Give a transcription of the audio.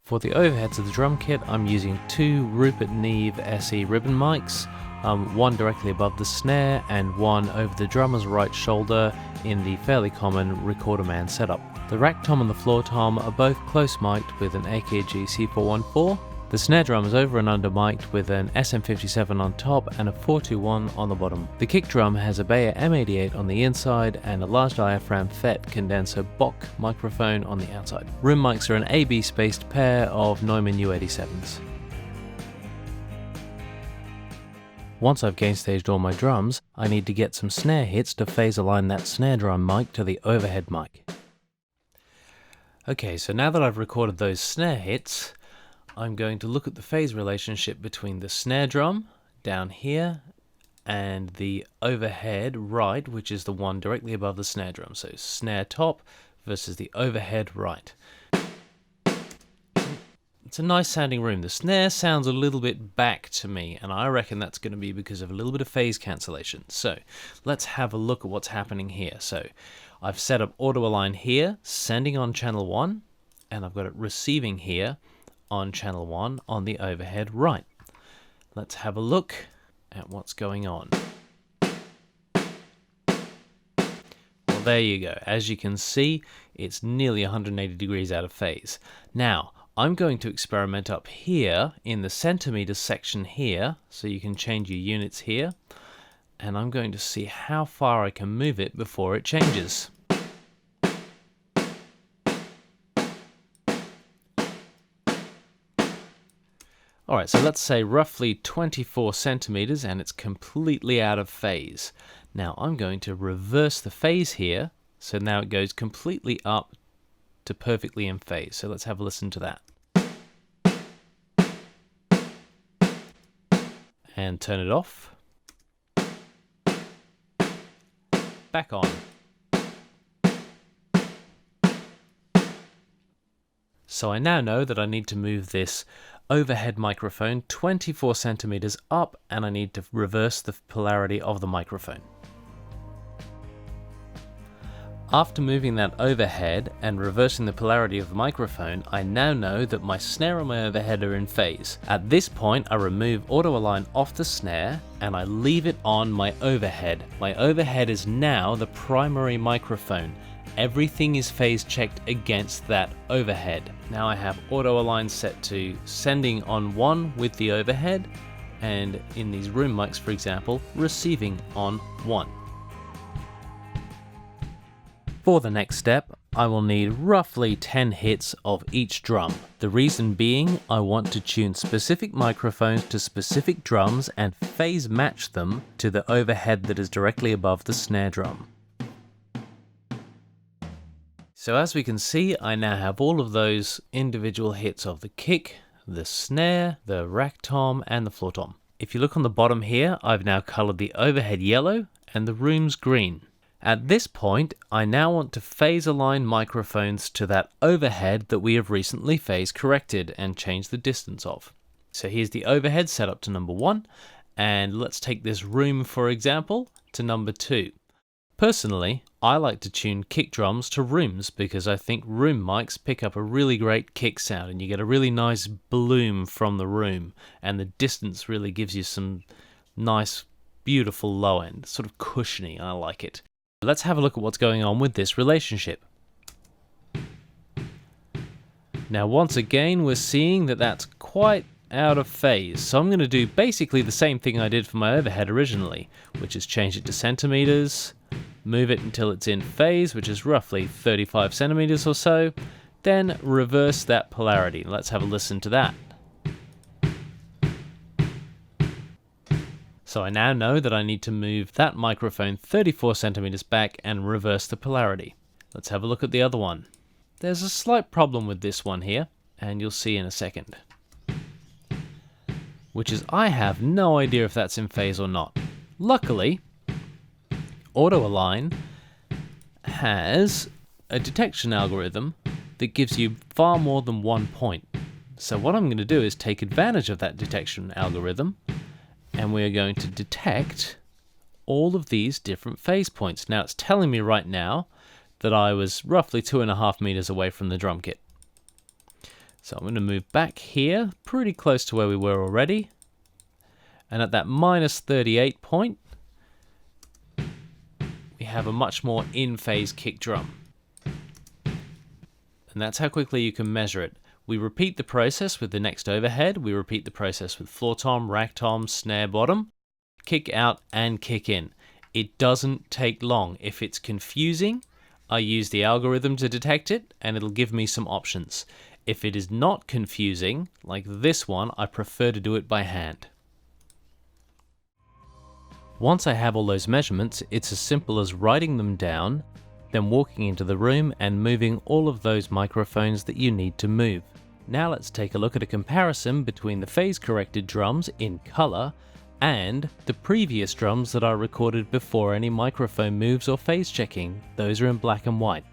For the overheads of the drum kit, I'm using two Rupert Neve SE ribbon mics, one directly above the snare and one over the drummer's right shoulder in the fairly common Recorder Man setup. The rack tom and the floor tom are both close mic'd with an AKG C414. The snare drum is over and under mic'd with an SM57 on top and a 421 on the bottom. The kick drum has a Beyer M88 on the inside and a large diaphragm FET condenser Bock microphone on the outside. Room mics are an AB spaced pair of Neumann U87s. Once I've gain staged all my drums, I need to get some snare hits to phase align that snare drum mic to the overhead mic. Okay, so now that I've recorded those snare hits, I'm going to look at the phase relationship between the snare drum down here and the overhead right, which is the one directly above the snare drum. So snare top versus the overhead right. It's a nice sounding room. The snare sounds a little bit back to me, and I reckon that's going to be because of a little bit of phase cancellation. So let's have a look at what's happening here. So I've set up auto align here, sending on channel 1, and I've got it receiving here on channel 1 on the overhead right. Let's have a look at what's going on. Well, there you go. As you can see, it's nearly 180 degrees out of phase. Now, I'm going to experiment up here in the centimeters section here, so you can change your units here, and I'm going to see how far I can move it before it changes. Alright, so let's say roughly 24 centimeters and it's completely out of phase. Now I'm going to reverse the phase here, so now it goes completely up to perfectly in phase. So let's have a listen to that. And turn it off. Back on. So I now know that I need to move this overhead microphone 24 centimeters up, and I need to reverse the polarity of the microphone. After moving that overhead and reversing the polarity of the microphone, I now know that my snare and my overhead are in phase. At this point, I remove auto align off the snare and I leave it on my overhead. My overhead is now the primary microphone. Everything is phase checked against that overhead. Now I have auto align set to sending on 1 with the overhead, and in these room mics, for example, receiving on 1. For the next step, I will need roughly 10 hits of each drum. The reason being, I want to tune specific microphones to specific drums and phase match them to the overhead that is directly above the snare drum. So as we can see, I now have all of those individual hits of the kick, the snare, the rack tom, and the floor tom. If you look on the bottom here, I've now colored the overhead yellow and the rooms green. At this point, I now want to phase align microphones to that overhead that we have recently phase corrected and changed the distance of. So here's the overhead set up to number 1, and let's take this room, for example, to number 2. Personally, I like to tune kick drums to rooms because I think room mics pick up a really great kick sound and you get a really nice bloom from the room, and the distance really gives you some nice, beautiful low end, sort of cushiony. I like it. Let's have a look at what's going on with this relationship. Now once again, we're seeing that that's quite out of phase, so I'm going to do basically the same thing I did for my overhead originally, which is change it to centimeters, move it until it's in phase, which is roughly 35 centimeters or so, then reverse that polarity. Let's have a listen to that. So I now know that I need to move that microphone 34 centimeters back and reverse the polarity. Let's have a look at the other one. There's a slight problem with this one here, and you'll see in a second. Which is I have no idea if that's in phase or not. Luckily, auto align has a detection algorithm that gives you far more than 1 point. So what I'm going to do is take advantage of that detection algorithm, and we're going to detect all of these different phase points. Now it's telling me right now that I was roughly 2.5 meters away from the drum kit. So I'm going to move back here, pretty close to where we were already. And at that -38 point, we have a much more in-phase kick drum. And that's how quickly you can measure it. We repeat the process with the next overhead, we repeat the process with floor tom, rack tom, snare bottom, kick out and kick in. It doesn't take long. If it's confusing, I use the algorithm to detect it and it'll give me some options. If it is not confusing, like this one, I prefer to do it by hand. Once I have all those measurements, it's as simple as writing them down, then walking into the room and moving all of those microphones that you need to move. Now let's take a look at a comparison between the phase corrected drums in color and the previous drums that I recorded before any microphone moves or phase checking. Those are in black and white.